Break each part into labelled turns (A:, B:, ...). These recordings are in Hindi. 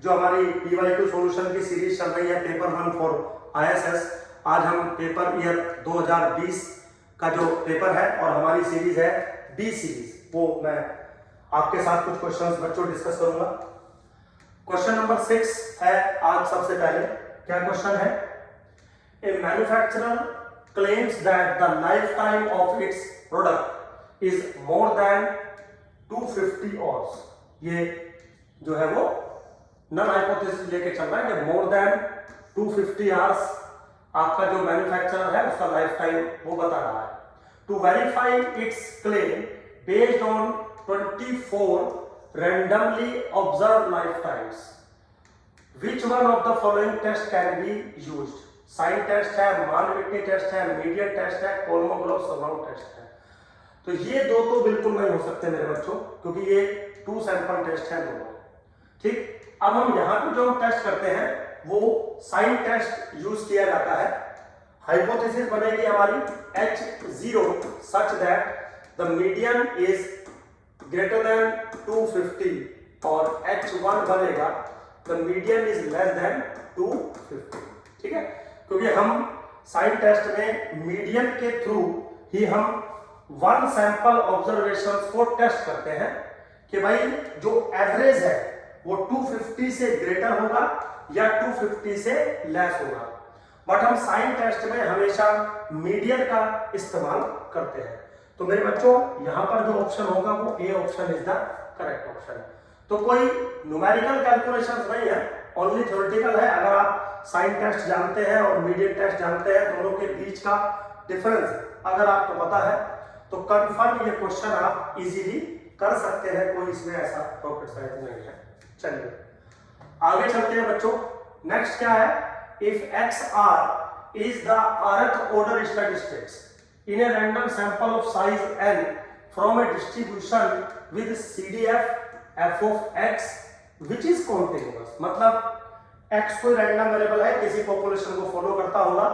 A: जो हमारी PYQ सॉल्यूशन की सीरीज चल रही है पेपर 1 फॉर ISS। आज हम पेपर ईयर 2020 का जो पेपर है और हमारी सीरीज है बी सीरीज, वो मैं आपके साथ कुछ क्वेश्चंस बच्चों डिस्कस करूंगा। क्वेश्चन नंबर 6 है आज सबसे पहले। क्या क्वेश्चन है? A manufacturer claims that the life time of its product is more than 250 hours. ये जो है वो नल हाइपोथेसिस लेके चल रहा है कि मोर देन 250 आवर्स आपका जो मैन्युफैक्चरर है उसका लाइफ टाइम वो बता रहा है। To verify its claim based on 24 randomly observed lifetimes, which one of the following test can be used? Sign test है, मान-विटनी टेस्ट है, मीडियन टेस्ट है, कोलमोग्राफ सराउंड टेस्ट है। तो ये दो तो बिल्कुल नहीं हो सकते मेरे बच्चों, क्योंकि ये 2 सैंपल टेस्ट है दोनों। ठीक, अब हम यहाँ पे जो हम टेस्ट करते हैं वो साइन टेस्ट यूज किया जाता है। हाइपोथेसिस बनेगी हमारी H0 such that the median is greater than 250 और H1 बनेगा the median is less than 250। ठीक है, क्योंकि हम साइन टेस्ट में मीडियन के थ्रू ही हम 1 सैंपल ऑब्जर्वेशन को टेस्ट करते हैं कि भाई जो एवरेज है वो 250 से ग्रेटर होगा या 250 से लेस होगा। बट हम साइन टेस्ट में हमेशा मीडियन का इस्तेमाल करते हैं। तो मेरे बच्चों यहाँ पर जो ऑप्शन होगा वो A option is the correct option. तो कोई न्यूमेरिकल कैलकुलेशंस नहीं है, ओनली थ्योरेटिकल है। अगर आप साइन टेस्ट जानते हैं और मीडियन टेस्ट जानते हैं, दोनों के बीच का डिफरेंस अगर आपको पता है तो कंफर्म ये क्वेश्चन आप इजीली कर सकते हैं, कोई इसमें ऐसा रॉकेट साइंस नहीं है। चलिए आगे चलते हैं बच्चों। नेक्स्ट क्या है? If XR is the rth order statistics in a random sample of size n from a distribution with CDF f of x which is continuous। मतलब x कोई रैंडम वेरिएबल है, किसी पॉपुलेशन को फॉलो करता होगा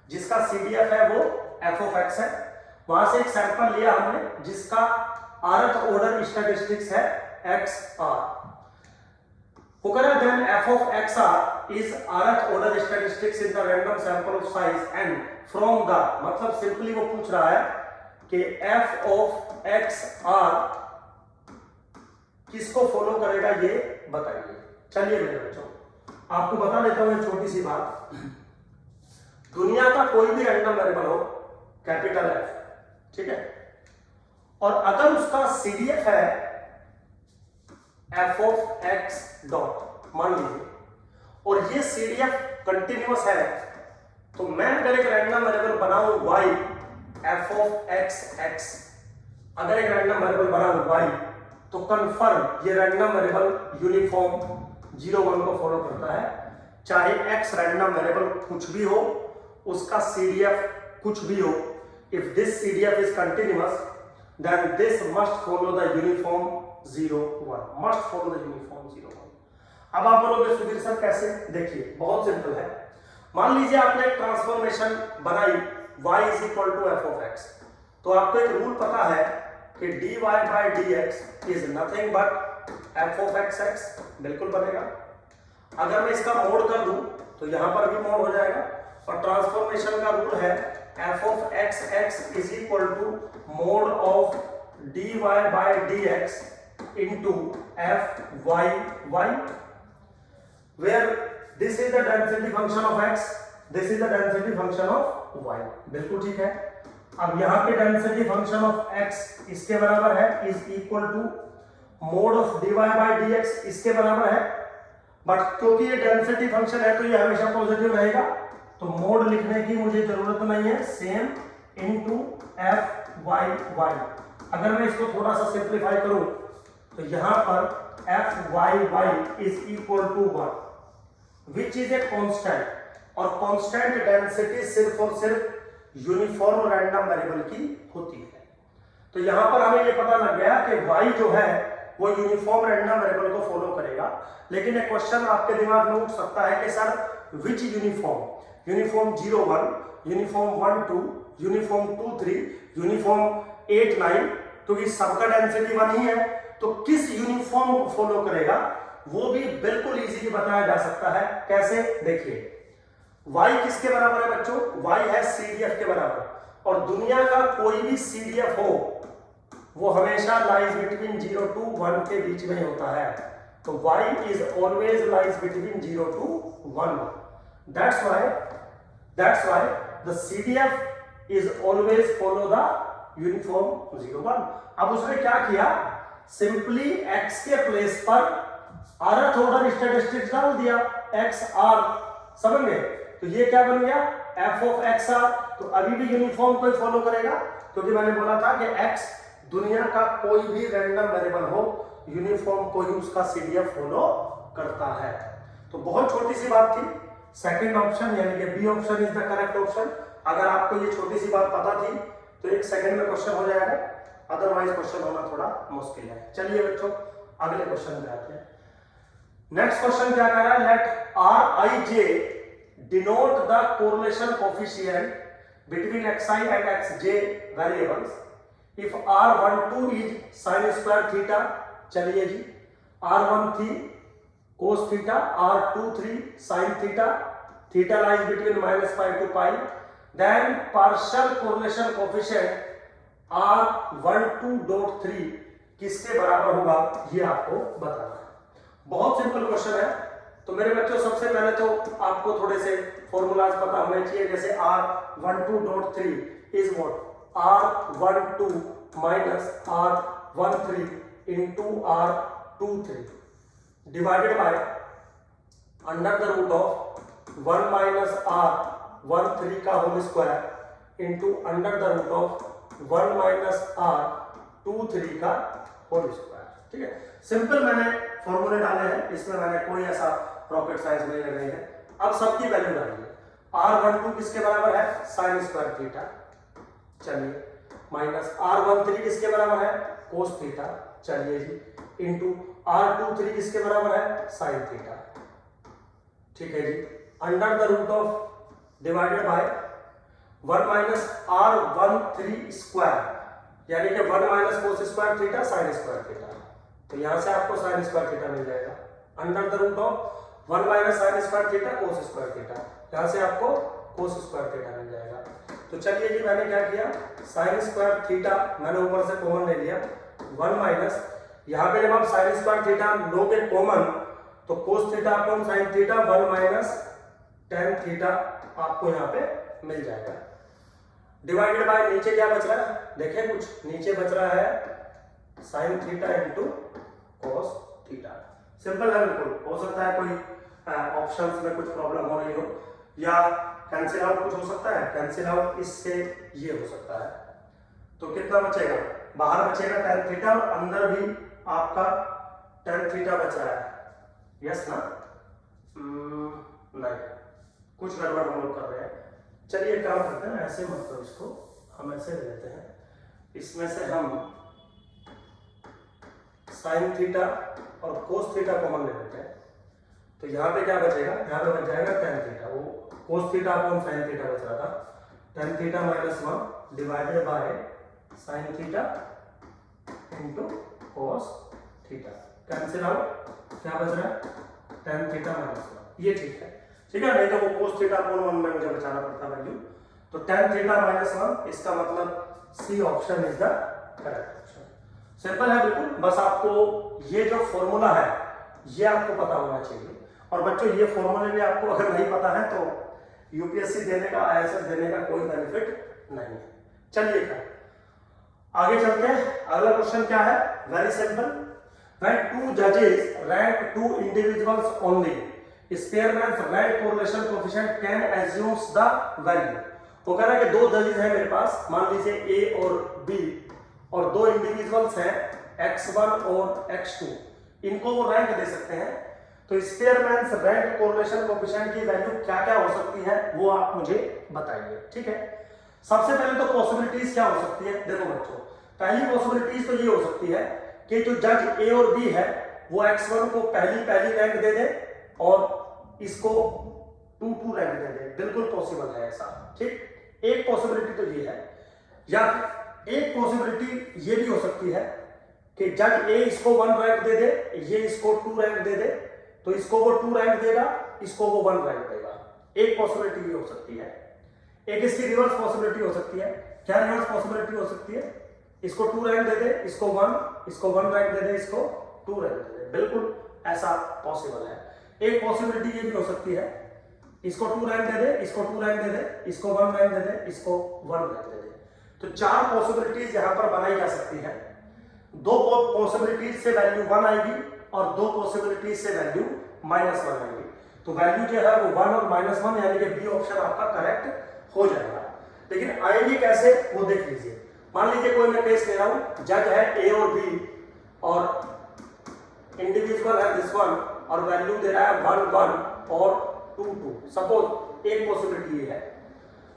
A: जिसका CDF है वो f of x है। वहां से एक सैंपल लिया हमने जिसका rth ऑर्डर स्टैटिस्टिक्स है XR। then f of XR is rth order statistics in the random sample of size n from the, मतलब सिंपली वो पूछ रहा है कि f of XR किसको फॉलो करेगा ये बताइए। चलिए मेरे बच्चों आपको बता देता हूं एक छोटी सी बात। दुनिया का कोई भी रैंडम वेरिएबल हो कैपिटल F, ठीक है, और अगर उसका CDF है f of x डॉट मान लीजिए, और ये CDF कंटिन्यूअस है, तो मैं अगर एक रैंडम वेरिएबल बनाऊं y f of x, अगर एक रैंडम वेरिएबल बनाऊं y, तो कंफर्म ये रैंडम वेरिएबल यूनिफॉर्म 0-1 को फॉलो करता है। चाहे x रैंडम वेरिएबल कुछ भी हो, उसका CDF कुछ भी हो, if this CDF is continuous then this must follow the uniform 0-1, must follow the uniform 0-1। अब आप बोलोगे सुधीर सर कैसे? देखिए बहुत सिंपल है। मान लीजिए आपने एक ट्रांसफॉर्मेशन बनाई y is equal to f of x, तो आपको एक रूल पता है कि dy by dx is nothing but f of x, बिल्कुल बनेगा। अगर मैं इसका मोड कर दूं तो यहां पर भी मोड हो जाएगा, और ट्रांसफॉर्मेशन का रूल है f of x is equal to mod of dy by dx into f y, where this is the density function of x, this is the density function of y। बिल्कुल ठीक है। अब यहाँ पे डेंसिटी फंक्शन ऑफ x इसके बराबर है, is equal to mod of dy by dx इसके बराबर है। बट क्योंकि ये डेंसिटी फंक्शन है तो ये हमेशा पॉजिटिव रहेगा, तो मोड लिखने की मुझे जरूरत नहीं है, सेम इनटू f y। अगर मैं इसको थोड़ा सा सिंप्लीफाई करूं तो यहां पर f y is equal to 1 which is a constant, और कांस्टेंट डेंसिटी सिर्फ और सिर्फ यूनिफॉर्म रैंडम वेरिएबल की होती है। तो यहां पर हमें ये पता लग गया कि y जो है वो यूनिफॉर्म रैंडम वेरिएबल को फॉलो करेगा। लेकिन एक क्वेश्चन आपके दिमाग में उठ सकता है कि sir which uniform, uniform 0-1, uniform 1-2, uniform 2-3, uniform 8-9, क्योंकि सबका डेंसिटी 1 ही है, तो किस यूनिफॉर्म को फॉलो करेगा? वो भी बिल्कुल इजीली बताया जा सकता है। कैसे? देखिए, y किसके बराबर है बच्चों? y है CDF के बराबर, और दुनिया का कोई भी CDF हो वो हमेशा लाइज बिटवीन 0 to 1 के बीच में होता है। तो y is always lies between 0 to 1. That's why the CDF is always follow the uniform 0 1. अब उसने क्या किया? सिंपली x के प्लेस पर rth ऑर्डर स्टैटिस्टिक्स डाल दिया, xr, समझ गए? तो ये क्या बन गया? f of xr। तो अभी भी यूनिफॉर्म को फॉलो करेगा, क्योंकि मैंने बोला था कि x दुनिया का कोई भी रैंडम वेरिएबल हो, यूनिफॉर्म को ही उसका CDF फॉलो करता है। तो बहुत छोटी सी बात थी। सेकंड ऑप्शन यानी कि B option is the correct option. अगर आपको ये छोटी सी बात पता थी तो एक सेकंड में क्वेश्चन हो जाएगा, अदरवाइज क्वेश्चन होना थोड़ा मुश्किल है। चलिए बच्चों, अगले क्वेश्चन पे आते हैं। नेक्स्ट क्वेश्चन क्या कह रहा है? Let Rij denote the correlation coefficient between xi and xj variables if r12 is sin square theta. चलिए जी, r13 cos theta, r23 sin theta, theta lies between -π to π, then partial correlation coefficient r12.3 किसके बराबर होगा, ये आपको बताना है। बहुत सिंपल क्वेश्चन है। तो मेरे बच्चों, सबसे पहले तो आपको थोड़े से फॉर्मूलाज पता होने चाहिए। जैसे r12.3 is what? r12 minus r13 into r23 divided by under the root of 1 minus r13 का whole square into under the root of 1 minus r23 का होल स्क्वायर। ठीक है, सिंपल मैंने फॉर्मूले डाले हैं, इसमें मैंने कोई ऐसा रॉकेट साइंस नहीं लगाई है। अब सबकी वैल्यू डालिए। r12 किसके बराबर है? sin square theta. चलिए, माइनस r13 किसके बराबर है? cos theta. चलिए जी, इंटू r23 किसके बराबर है? sin theta. ठीक है जी, under the root of divided by 1 minus r13 square, यानी कि 1 minus cos square theta sin square theta. तो यहां से आपको sin स्क्वायर थीटा मिल जाएगा। Under the root of 1 minus sin square theta cos square theta, यहां से आपको cos स्क्वायर थीटा मिल जाएगा। तो चलिए जी, मैंने क्या किया? sin स्क्वायर थीटा मैंने ऊपर से कॉमन ले लिया, 1 माइनस, यहाँ पे जब आप sin स्क्वायर थीटा लोगे कॉमन तो cos theta upon sin theta 1 minus tan theta आपको यहाँ पे मिल जाएगा। डिवाइडेड बाय नीचे क्या बच रहा है? देखें, कुछ नीचे बच रहा है sin theta into cos theta. Simple है बिल्कुल। हो सकता है कोई ऑप्शंस में कुछ प्रॉब्लम हो रही हो, या कैंसिल आउट कुछ हो सकता है। कैंसिल आउट इससे ये हो सकता है। तो कितना बचेगा? बाहर बचेगा tan थीटा और अंदर भी आपका tan थीटा बच रहा है। यस ना? नहीं, कुछ गड़बड़ हम लोग कर रहे हैं। चलिए काम करते हैं, ऐसे मत करो इसको, हम ऐसे ले लेते हैं। इसमें से हम sin थीटा और cos थीटा कॉमन ले लेते हैं। तो यहाँ पे क्या बचेगा? यहाँ पे बच जाएगा tan थीटा। वो cos theta upon sin theta बच रहा था, tan theta minus 1 divided by sin theta into cos theta. Cancel out, क्या बच रहा है? tan theta minus 1। ये ठीक है, ठीक है। नहीं तो वो cos थीटा अपॉन 1 में मुझे बचाना पड़ता वैल्यू। तो tan थीटा माइनस 1, इसका मतलब C option is the correct option. Simple है बिल्कुल। बस आपको ये जो फॉर्मूला है ये आपको पता होना चाहिए। और बच्चों, ये फॉर्मूले भी आपको अगर नहीं पता है तो यूपीएससी देने का, आईएएस देने का कोई बेनिफिट नहीं है। चलिए आगे चलते हैं। अगला क्वेश्चन क्या है? Very simple. व्हेन टू जजेस rank two individuals only, Spearman's rank correlation coefficient can assumes the value. वो कह रहा है कि दो जजेस हैं मेरे पास, मान लीजिए ए और बी, और दो इंडिविजुअल्स हैं x1 और x2, इनको वो रैंक दे सकते हैं। तो स्पेयरमैन्स रैंक कोरिलेशन कोएफिशिएंट की वैल्यू क्या क्या हो सकती है वो आप मुझे बताइए। ठीक है, सबसे पहले तो पॉसिबिलिटीज क्या हो सकती है? देखो बच्चों, पहली पॉसिबिलिटीज तो ये हो सकती है कि जो जज ए और बी है वो x1 को पहली रैंक दे दे और इसको 2 रैंक दे दे। बिल्कुल पॉसिबल है ऐसा। ठीक, एक पॉसिबिलिटी तो ये है। या एक पॉसिबिलिटी ये भी हो सकती है कि जब ए इसको 1 रैंक दे दे, ये इसको 2 रैंक दे दे, तो इसको वो 2 रैंक देगा, इसको वो 1 रैंक देगा। एक पॉसिबिलिटी ये हो सकती है। एक इसकी रिवर्स पॉसिबिलिटी हो सकती है। क्या रिवर्स पॉसिबिलिटी हो सकती है? इसको 2 रैंक दे दे, इसको 1 रैंक दे दे, इसको 2 रैंक दे दे। बिल्कुल ऐसा पॉसिबल है। एक पॉसिबिलिटी ये भी हो सकती है, इसको 2 रैंक दे दे, इसको 2 रैंक दे दे, इसको 1 रैंक दे दे, इसको 1 रैंक दे दे। तो 4 पॉसिबिलिटीज यहां पर बनाई जा सकती है। 2 पॉसिबिलिटीज से वैल्यू 1 आएगी और 2 पॉसिबिलिटीज से वैल्यू -1 आएगी। तो वैल्यू जो है वो 1 और -1 यानी कि बी ऑप्शन आपका करेक्ट हो जाएगा। लेकिन आएगी कैसे वो देख लीजिए। मान लीजिए कोई मैं केस ले रहा हूं, जज है ए और बी और इंडिविजुअल है दिस वन और वैल्यू दे रहा है 1 1 और 2 2। सपोज एक पॉसिबिलिटी ये है।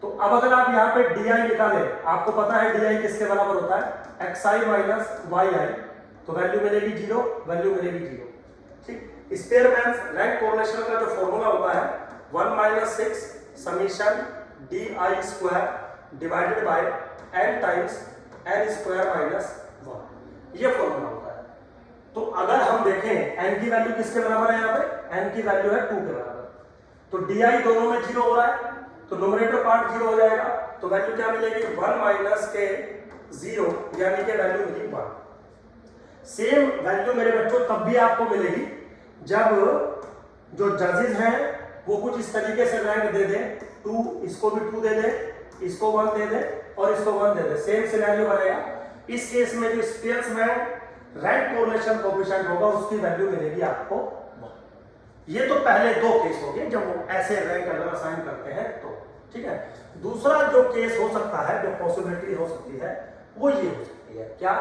A: तो अब अगर आप यहाँ पे डी निकालें, आपको पता है डी किसके बराबर होता है, xi माइनस yi, तो वैल्यू मिलेगी 0, वैल्यू मिलेगी 0। ठीक, स्पेयरमैन्स रैंक कोरिलेशन का जो फॉर्मूला होता है 1 minus 6 summation di square divided by n times n square minus 1, ये फॉर्मूला होता है। तो अगर हम देखें n की वैल्यू किसके बराबर है, यहाँ पे n की वैल्यू है 2 के बराबर, तो di दोनों में 0 हो रहा है, तो न्यूमरेटर पार्ट 0 हो जाएगा, तो वैल्यू क्या मिलेगी 1 माइनस के 0 यानी कि वैल्यू मिलेगी 1। सेम वैल्यू मेरे बच्चों तब भी आपको मिलेगी जब जो जजेस हैं वो कुछ इस तरीके से रैंक दे दे, 2 इसको भी 2 दे दे, इसको 1 दे दे और इसको 1 दे दे, सेम सिनेरियो बनेगा। इस केस में जो स्पेयरमैन रैंक कोरिलेशन कोएफिशिएंट होगा उसकी वैल्यू मिलेगी आपको 1। ये तो पहले 2 केस हो गए जब वो ऐसे रैंक अगर असाइन करते हैं तो। ठीक है, दूसरा जो केस हो सकता है, जो पॉसिबिलिटी हो सकती है वो ये हो सकती है, क्या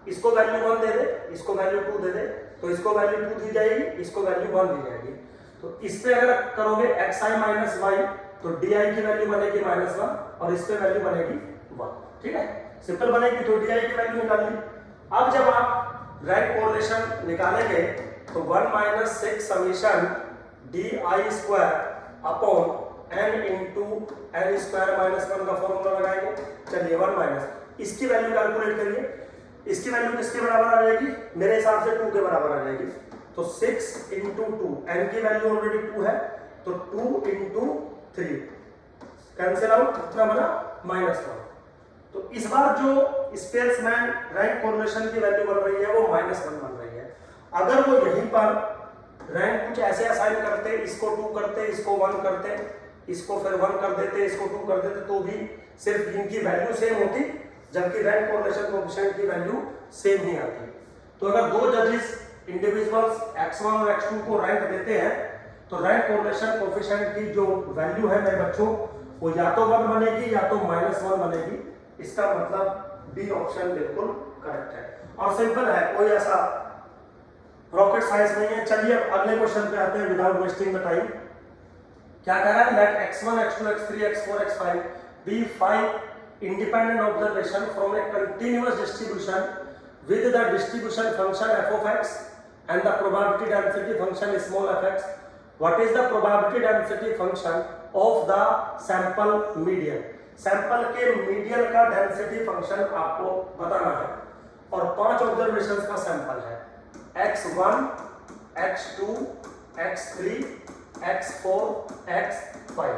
A: इसको वैल्यू 1 दे दे, इसको वैल्यू 2 दे दे, तो इसको वैल्यू 2 दी जाएगी, इसको वैल्यू 1 दी जाएगी। तो इस पे अगर करोगे xi माइनस y तो di की वैल्यू बनेगी -1 और इस पे वैल्यू बनेगी 1। ठीक है, सिंपल बनेगी, तो di की वैल्यू निकाल ली। अब जब आप रैंक कोरिलेशन निकालेंगे तो 1 minus 6 summation di square upon n into n square minus 1 का फॉर्मूला लगाएंगे। चलिए 1 माइनस इसकी वैल्यू कैलकुलेट करिए, इसकी वैल्यू किसके बराबर आ जाएगी, मेरे हिसाब से 2 के बराबर आ जाएगी। तो 6 इंटू 2, n की वैल्यू ऑलरेडी 2 है, तो 2 इंटू 3 कैंसिल आउट, कितना बना -1। तो इस बार जो स्पेयरमैन रैंक कोरिलेशन की वैल्यू बन रही है वो -1 बन रही है। अगर वो यहीं पर रैंक कुछ ऐसे असाइन करते, इसको 2 करते, इसको 1 करते, इसको फिर 1 कर देते, इसको 2 कर देते, तो भी सिर्फ इनकी वैल्यू सेम होती, जबकि रैंक कोरिलेशन कोएफिशिएंट की वैल्यू सेम ही आती। तो अगर 2 जजेस इंडिविजुअल्स x1 और x2 को रैंक देते हैं तो रैंक कोरिलेशन कोएफिशिएंट की जो वैल्यू है मेरे बच्चों वो या तो 1 बनेगी या तो -1 बनेगी। इसका मतलब बी ऑप्शन बिल्कुल करेक्ट है और सिंपल है, कोई ऐसा रॉकेट साइंस नहीं है। चलिए अब अगले क्वेश्चन पे आते हैं विदाउट वेस्टिंग द टाइम। क्या कह रहा है, late x1 x2 x3 x4 x5 be 5 independent observation from a continuous distribution with the distribution function f of x and the probability density function small fx. What is the probability density function of the sample median? Sample के मीडियन का डेंसिटी फंक्शन आपको बताना है और 5 ऑब्जर्वेशंस का सैंपल है, x1 x2 x3 x4 x5।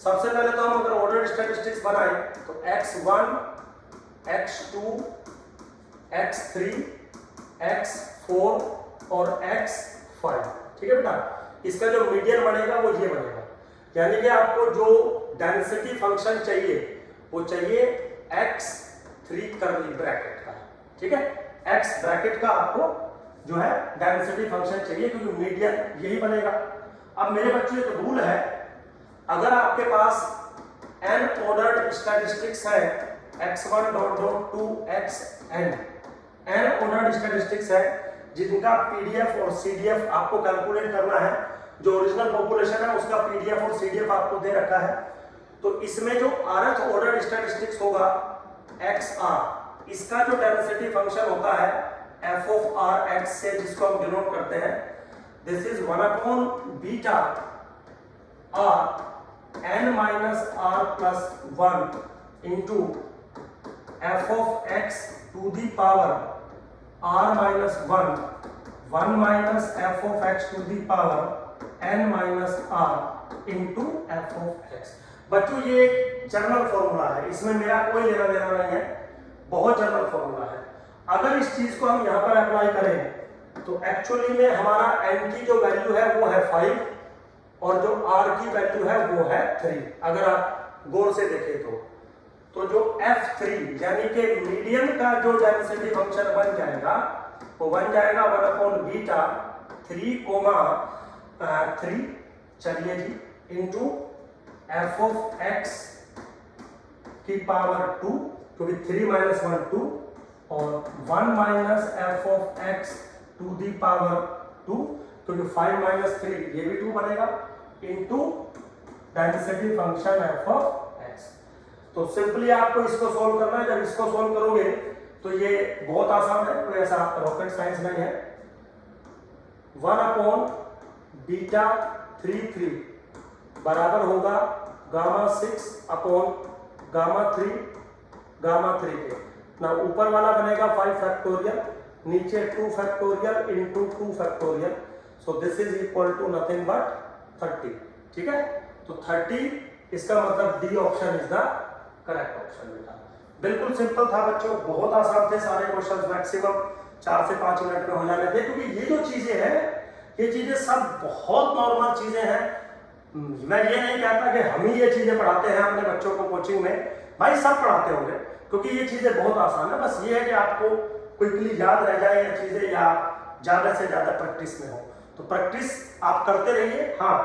A: सबसे पहले तो हम अगर ऑर्डर स्टैटिस्टिक्स बनाएं तो x1 x2 x3 x4 और x5। ठीक है बेटा, इसका जो मीडियन बनेगा वो ये बनेगा, यानी कि आपको जो डेंसिटी फंक्शन चाहिए वो चाहिए x3 कर्ली ब्रैकेट का। ठीक है, x ब्रैकेट का आपको जो है डेंसिटी फंक्शन चाहिए क्योंकि मीडियन यही बनेगा। अब मेरे बच्चों एक रूल है, अगर आपके पास n ऑर्डर्ड स्टैटिस्टिक्स है x1 dot dot to xn, n ordered statistics है जिनका पीडीएफ और सीडीएफ आपको कैलकुलेट करना है, जो ओरिजिनल पॉपुलेशन है उसका पीडीएफ और सीडीएफ आपको दे रखा है। तो इसमें जो rth ऑर्डर स्टैटिस्टिक्स होगा xr, इसका जो डेंसिटी फंक्शन होता है f of r x से, जिसको हम डिनोट करते हैं, this is 1 upon beta r n minus r plus 1 into f of x to the power r minus 1 minus f of x to the power n minus r into f of x. बच्चों ये एक जनरल फॉर्मूला है, इसमें मेरा कोई लेना देना नहीं है, बहुत जनरल फॉर्मूला है। अगर इस चीज को हम यहाँ पर अप्लाई करें तो एक्चुअली में हमारा n की जो वैल्यू है वो है 5 और जो r की वैल्यू है वो है 3। अगर आप गौर से देखें तो जो f3 यानी कि मीडियन का जो डेंसिटी फंक्शन बन जाएगा वो बन जाएगा 1 बीटा 3, चलिए जी, इंटू एफ ऑफ एक्स की पावर 2, क्योंकि 3 माइनस 1 2, और 1 minus f of x to the power 2, क्योंकि 5 माइनस 3 ये भी 2 बनेगा, into density function f of x. तो सिंपली आपको इसको सोल्व करना है। जब इसको सोल्व करोगे तो ये बहुत आसान है, कोई ऐसा रॉकेट साइंस नहीं है। 1 बीटा 3 बराबर होगा गामा 6 गामा 3 के ना, ऊपर वाला बनेगा 5 फैक्टोरियल, नीचे 2 factorial into 2 factorial, so this is equal to nothing but 30। ठीक है, तो 30 इसका मतलब D option is the correct option बेटा। बिल्कुल सिंपल था बच्चों, बहुत आसान थे सारे क्वेश्चंस, मैक्सिमम 4 से 5 मिनट में हो जाने थे, क्योंकि ये जो चीजें हैं ये चीजें सब बहुत नॉर्मल चीजें हैं। मैं ये नहीं कहता कि हम ही ये चीजें पढ़ाते हैं अपने बच्चों को कोचिंग में, भाई सब पढ़ाते होंगे, क्योंकि ये चीजें बहुत आसान है। बस ये है कि आपको क्विकली याद रह जाए ये चीजें, या ज्यादा से ज्यादा प्रैक्टिस में हो। तो प्रैक्टिस आप करते रहिए। हाँ,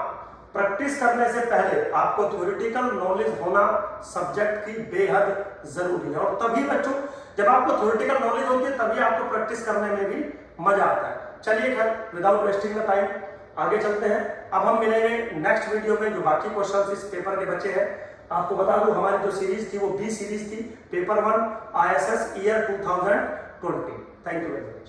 A: प्रैक्टिस करने से पहले आपको थ्योरेटिकल नॉलेज होना सब्जेक्ट की बेहद जरूरी है, और तभी बच्चों जब आपको थ्योरेटिकल नॉलेज होती है तभी आपको प्रैक्टिस करने में भी मजा आता है। चलिए खैर, विदाउट वेस्टिंग द टाइम आगे चलते हैं। अब हम मिलेंगे नेक्स्ट वीडियो में, जो बाकी क्वेश्चंस इस पेपर के बचे हैं। आपको बता दूं हमारी जो सीरीज थी वो बी सीरीज थी, paper 1 ISS year 2020। Thank you very much.